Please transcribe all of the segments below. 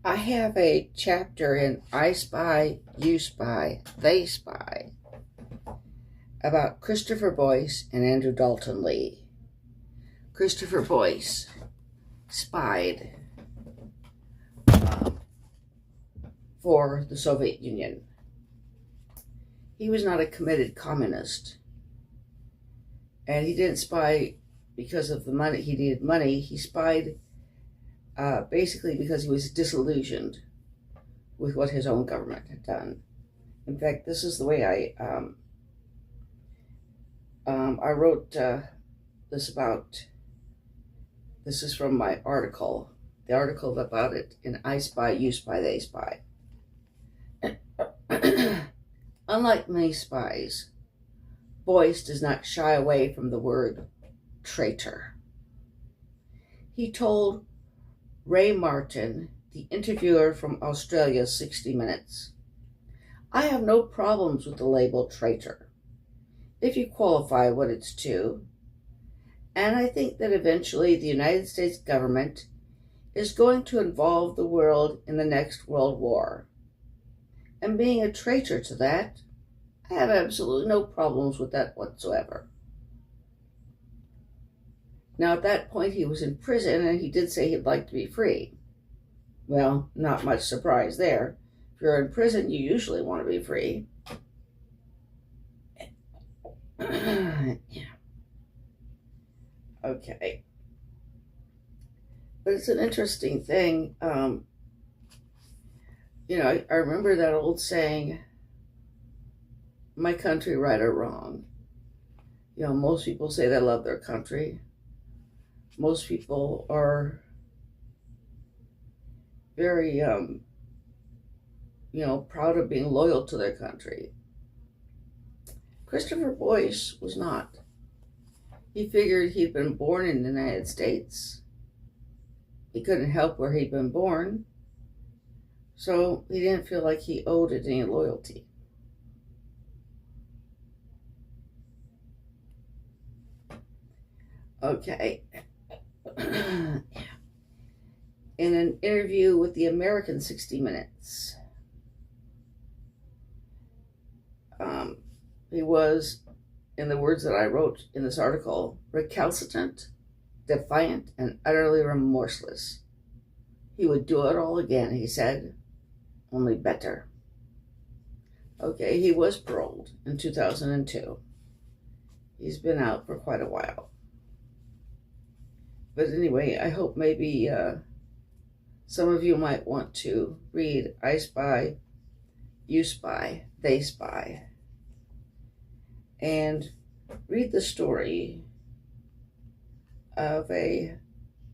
I have a chapter in I Spy, You Spy, They Spy about Christopher Boyce and Andrew Dalton Lee. Christopher Boyce spied for the Soviet Union. He was not a committed communist, and he didn't spy because of the money. He needed money. He spied basically because he was disillusioned with what his own government had done. In fact, this is the way I wrote this about. This is from my article, the article about it in I Spy, You Spy, They Spy. Unlike many spies, Boyce does not shy away from the word traitor. He told Ray Martin, the interviewer from Australia's 60 Minutes, "I have no problems with the label traitor, if you qualify what it's to, and I think that eventually the United States government is going to involve the world in the next World War. And being a traitor to that, I have absolutely no problems with that whatsoever." Now, at that point, he was in prison, and he did say he'd like to be free. Well, not much surprise there. If you're in prison, you usually want to be free. Yeah. Okay. But it's an interesting thing. I remember that old saying, my country, right or wrong. Most people say they love their country. Most people are very, proud of being loyal to their country. Christopher Boyce was not. He figured he'd been born in the United States. He couldn't help where he'd been born, so he didn't feel like he owed it any loyalty. Okay. In an interview with the American 60 Minutes, he was, in the words that I wrote in this article, recalcitrant, defiant, and utterly remorseless. He would do it all again, he said, only better. Okay, he was paroled in 2002. He's been out for quite a while. But anyway, I hope maybe some of you might want to read I Spy, You Spy, They Spy, and read the story of a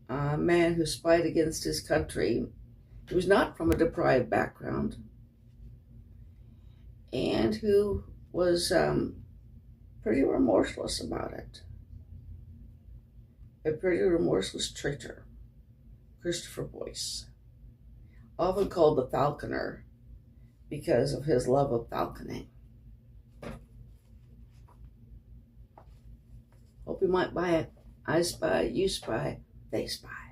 man who spied against his country. He was not from a deprived background, and who was pretty remorseless about it. A pretty remorseless traitor, Christopher Boyce, often called the Falconer because of his love of falconing. Hope you might buy it. I Spy, You Spy, They Spy.